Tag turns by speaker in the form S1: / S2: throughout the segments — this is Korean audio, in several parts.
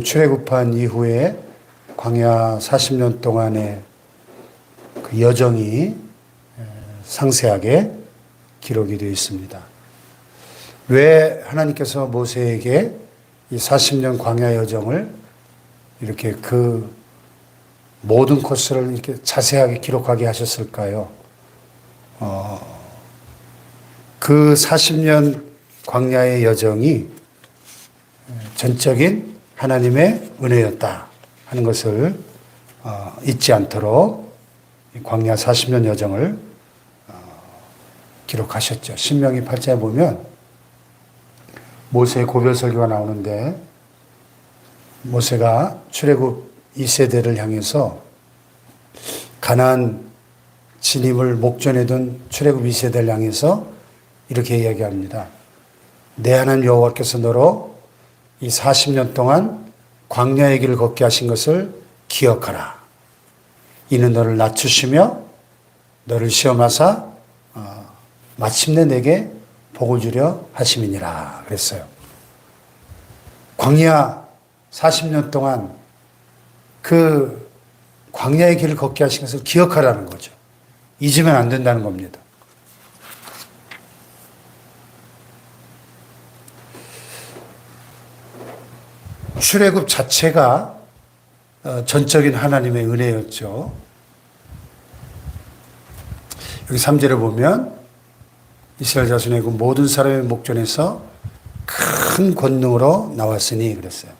S1: 출애굽한 이후에 광야 40년 동안의 그 여정이 상세하게 기록이 되어 있습니다. 왜 하나님께서 모세에게 이 40년 광야 여정을 이렇게 그 모든 코스를 이렇게 자세하게 기록하게 하셨을까요? 그 40년 광야의 여정이 전적인 하나님의 은혜였다 하는 것을 잊지 않도록 광야 40년 여정을 기록하셨죠. 신명기 8장에 보면 모세의 고별 설교가 나오는데 모세가 출애굽 2세대를 향해서 가나안 진입을 목전에 둔 출애굽 2세대를 향해서 이렇게 이야기합니다. 내 하나님 여호와께서 너로 이 40년 동안 광야의 길을 걷게 하신 것을 기억하라. 이는 너를 낮추시며 너를 시험하사 마침내 내게 복을 주려 하심이니라 그랬어요. 광야 40년 동안 그 광야의 길을 걷게 하신 것을 기억하라는 거죠. 잊으면 안 된다는 겁니다. 출애굽 자체가 전적인 하나님의 은혜였죠. 여기 3절에 보면 이스라엘 자손의 그 모든 사람의 목전에서 큰 권능으로 나왔으니 그랬어요.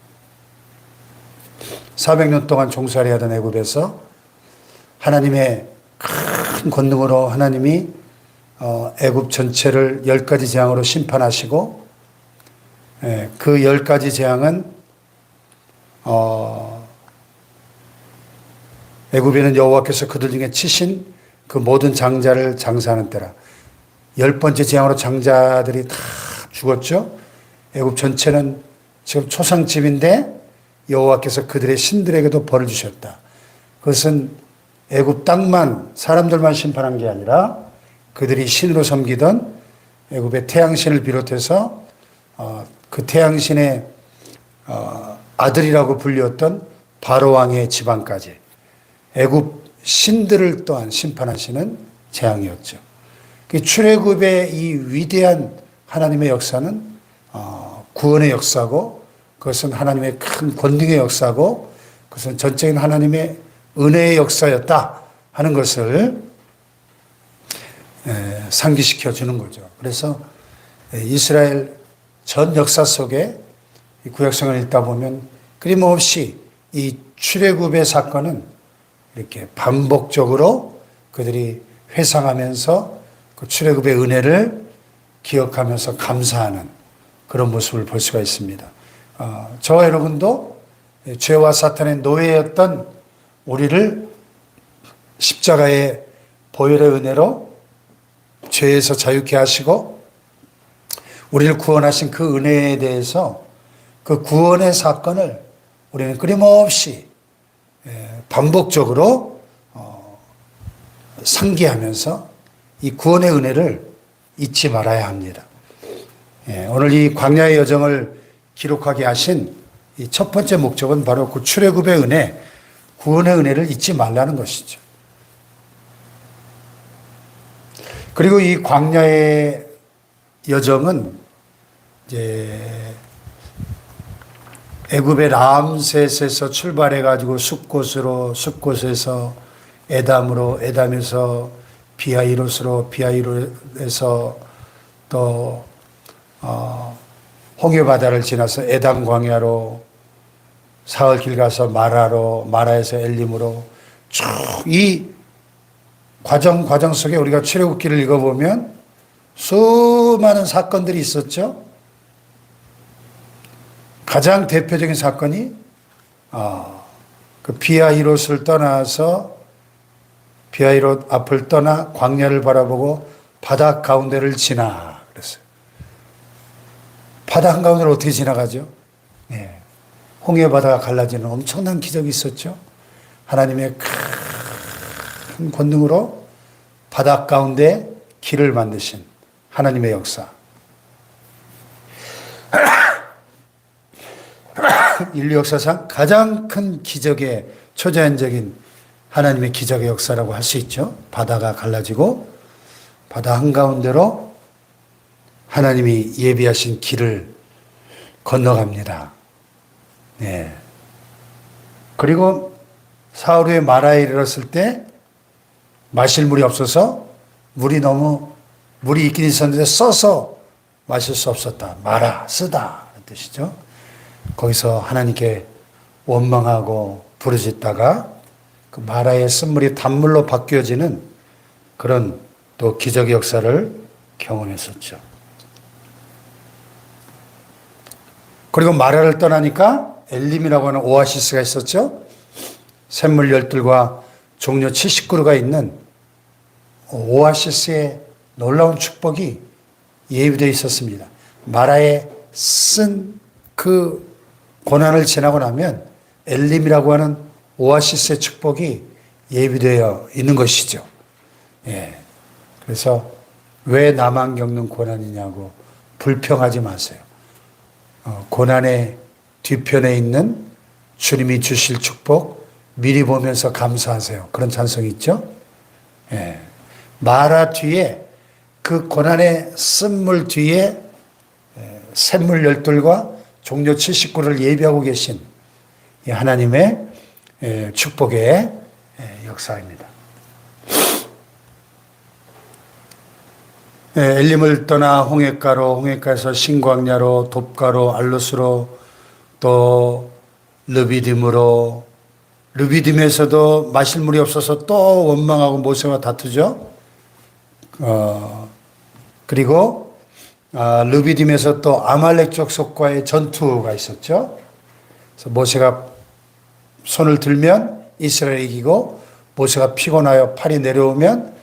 S1: 400년 동안 종살이 하던 애굽에서 하나님의 큰 권능으로 하나님이 애굽 전체를 10가지 재앙으로 심판하시고 그 10가지 재앙은 애굽에는 여호와께서 그들 중에 치신 그 모든 장자를 장사하는 때라. 10번째 재앙으로 장자들이 다 죽었죠. 애굽 전체는 지금 초상집인데 여호와께서 그들의 신들에게도 벌을 주셨다. 그것은 애굽 땅만 사람들만 심판한 게 아니라 그들이 신으로 섬기던 애굽의 태양신을 비롯해서 그 태양신의 아들이라고 불렸던 바로 왕의 지방까지 애굽 신들을 또한 심판하시는 재앙이었죠. 출애굽의 이 위대한 하나님의 역사는 구원의 역사고 그것은 하나님의 큰 권능의 역사고 그것은 전적인 하나님의 은혜의 역사였다 하는 것을 상기시켜 주는 거죠. 그래서 이스라엘 전 역사 속에 구약성을 읽다 보면 끊임없이 이 출애굽의 사건은 이렇게 반복적으로 그들이 회상하면서 그 출애굽의 은혜를 기억하면서 감사하는 그런 모습을 볼 수가 있습니다. 저와 여러분도 죄와 사탄의 노예였던 우리를 십자가의 보혈의 은혜로 죄에서 자유케 하시고 우리를 구원하신 그 은혜에 대해서 그 구원의 사건을 우리는 끊임없이 반복적으로 상기하면서 이 구원의 은혜를 잊지 말아야 합니다. 오늘 이 광야의 여정을 기록하게 하신 이 첫 번째 목적은 바로 그 출애굽의 은혜, 구원의 은혜를 잊지 말라는 것이죠. 그리고 이 광야의 여정은 이제 애굽의 람셋에서 출발해가지고 숫곳에서 에담으로, 에담에서 비하이롯으로, 비하이롯에서 또 홍해 바다를 지나서 에담 광야로, 사흘길 가서 마라로, 마라에서 엘림으로 쭉 이 과정 속에 우리가 출애굽기를 읽어보면 수많은 사건들이 있었죠. 가장 대표적인 사건이 그 비하이롯을 떠나서 비하이롯 앞을 떠나 광야를 바라보고 바다 가운데를 지나 그랬어요. 바다 한가운데를 어떻게 지나가죠? 홍해 바다가 갈라지는 엄청난 기적이 있었죠. 하나님의 큰 권능으로 바다 가운데 길을 만드신 하나님의 역사. 인류 역사상 가장 큰 기적의 초자연적인 하나님의 기적의 역사라고 할 수 있죠. 바다가 갈라지고 바다 한가운데로 하나님이 예비하신 길을 건너갑니다. 네. 그리고 사흘 마라에 이르렀을 때 마실 물이 없어서 물이 있긴 있었는데 써서 마실 수 없었다. 마라, 쓰다. 그런 뜻이죠. 거기서 하나님께 원망하고 부르짖다가 그 마라의 쓴물이 단물로 바뀌어지는 그런 또 기적의 역사를 경험했었죠. 그리고 마라를 떠나니까 엘림이라고 하는 오아시스가 있었죠. 샘물 열둘과 종려 70그루가 있는 오아시스의 놀라운 축복이 예비되어 있었습니다. 마라에 쓴 그 고난을 지나고 나면 엘림이라고 하는 오아시스의 축복이 예비되어 있는 것이죠. 예. 그래서 왜 나만 겪는 고난이냐고 불평하지 마세요. 고난의 뒤편에 있는 주님이 주실 축복 미리 보면서 감사하세요. 그런 찬송이 있죠. 예. 마라 뒤에 그 고난의 쓴물 뒤에 샘물 열둘과 종려 70그루를 예비하고 계신 하나님의 축복의 역사입니다. 엘림을 떠나 홍해가로, 홍해가에서 신광야로, 돕가로, 알롯으로, 또 르비딤으로, 르비딤에서도 마실 물이 없어서 또 원망하고 모세와 다투죠. 그리고 르비딤에서 또 아말렉 족속과의 전투가 있었죠. 그래서 모세가 손을 들면 이스라엘이 이기고 모세가 피곤하여 팔이 내려오면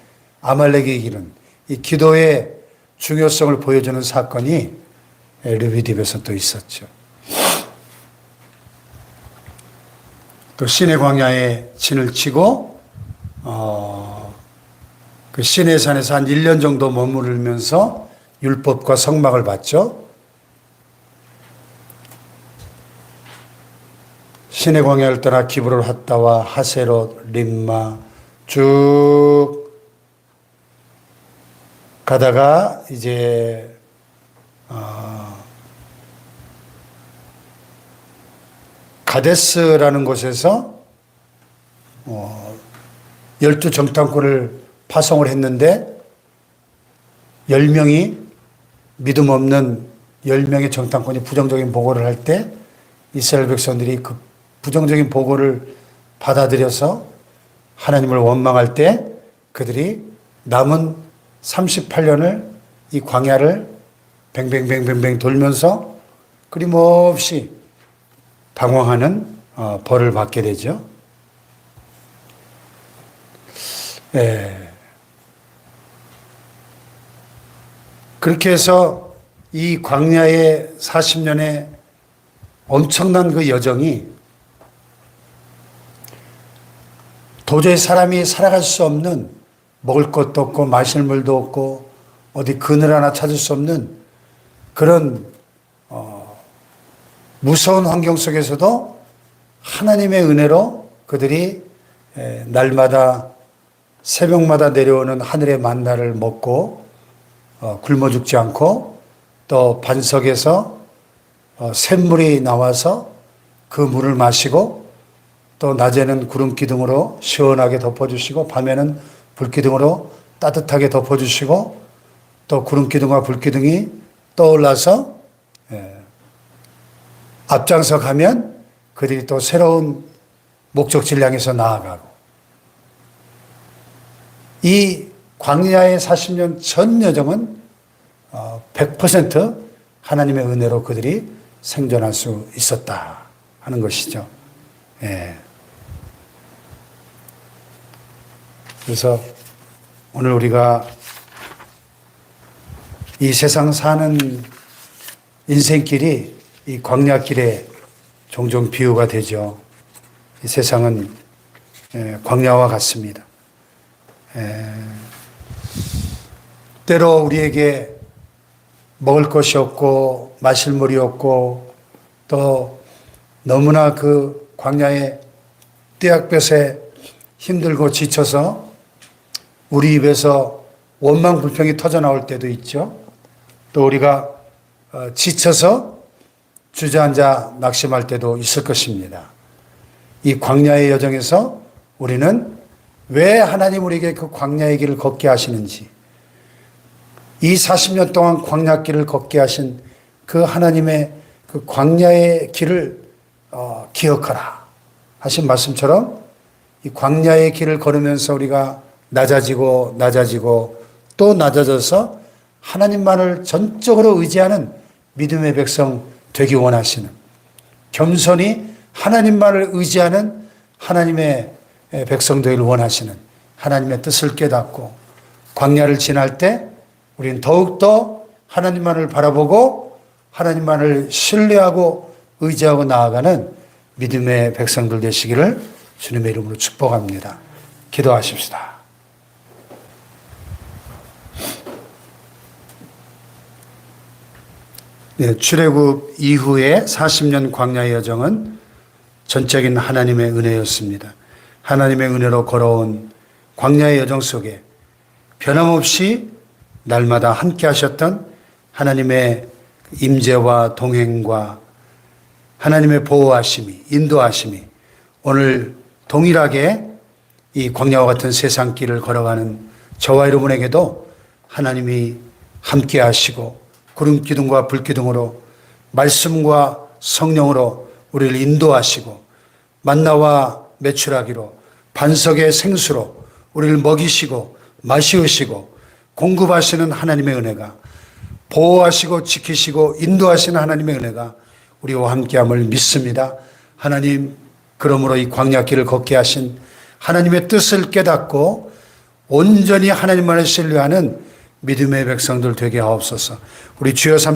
S1: 아말렉이 이기는 이 기도의 중요성을 보여주는 사건이 르비딤에서 또 있었죠. 또 시내 광야에 진을 치고 그 시내 산에서 한 1년 정도 머무르면서 율법과 성막을 받죠. 시내 광야를 떠나 기브론 핫다와 하세롯, 림마 쭉 가다가 이제 가데스라는 곳에서 12정탐꾼을 파송을 했는데 10명이 믿음 없는 10명의 정탐꾼이 부정적인 보고를 할 때 이스라엘 백성들이 그 부정적인 보고를 받아들여서 하나님을 원망할 때 그들이 남은 38년을 이 광야를 뱅뱅뱅뱅뱅 돌면서 끊임없이 방황하는 벌을 받게 되죠. 예. 그렇게 해서 이 광야의 40년의 엄청난 그 여정이 도저히 사람이 살아갈 수 없는 먹을 것도 없고 마실 물도 없고 어디 그늘 하나 찾을 수 없는 그런 무서운 환경 속에서도 하나님의 은혜로 그들이 날마다 새벽마다 내려오는 하늘의 만나를 먹고 굶어 죽지 않고 또 반석에서 샘물이 나와서 그 물을 마시고 또 낮에는 구름 기둥으로 시원하게 덮어주시고 밤에는 불 기둥으로 따뜻하게 덮어주시고 또 구름 기둥과 불 기둥이 떠올라서 앞장서 가면 그들이 또 새로운 목적지를 향해서 나아가고 이 광야의 40년 전 여정은 100% 하나님의 은혜로 그들이 생존할 수 있었다 하는 것이죠. 예. 그래서 오늘 우리가 이 세상 사는 인생길이 이 광야길에 종종 비유가 되죠. 이 세상은 광야와 같습니다. 때로 우리에게 먹을 것이 없고 마실 물이 없고 또 너무나 그 광야의 떼약볕에 힘들고 지쳐서 우리 입에서 원망 불평이 터져 나올 때도 있죠. 또 우리가 지쳐서 주저앉아 낙심할 때도 있을 것입니다. 이 광야의 여정에서 우리는 왜 하나님 우리에게 그 광야의 길을 걷게 하시는지, 이 40년 동안 광야길을 걷게 하신 그 하나님의 그 광야의 길을 기억하라 하신 말씀처럼 이 광야의 길을 걸으면서 우리가 낮아지고 또 낮아져서 하나님만을 전적으로 의지하는 믿음의 백성 되기 원하시는, 겸손히 하나님만을 의지하는 하나님의 백성 되기를 원하시는 하나님의 뜻을 깨닫고 광야를 지날 때 우리는 더욱더 하나님만을 바라보고 하나님만을 신뢰하고 의지하고 나아가는 믿음의 백성들 되시기를 주님의 이름으로 축복합니다. 기도하십시다. 네, 출애굽 이후의 40년 광야의 여정은 전적인 하나님의 은혜였습니다. 하나님의 은혜로 걸어온 광야의 여정 속에 변함없이 날마다 함께 하셨던 하나님의 임재와 동행과 하나님의 보호하심이, 인도하심이 오늘 동일하게 이 광야와 같은 세상 길을 걸어가는 저와 여러분에게도 하나님이 함께 하시고 구름 기둥과 불 기둥으로 말씀과 성령으로 우리를 인도하시고 만나와 메추라기로 반석의 생수로 우리를 먹이시고 마시우시고 공급하시는 하나님의 은혜가, 보호하시고 지키시고 인도하시는 하나님의 은혜가 우리와 함께함을 믿습니다. 하나님, 그러므로 이 광야길을 걷게 하신 하나님의 뜻을 깨닫고 온전히 하나님만을 신뢰하는 믿음의 백성들 되게 하옵소서. 우리 주여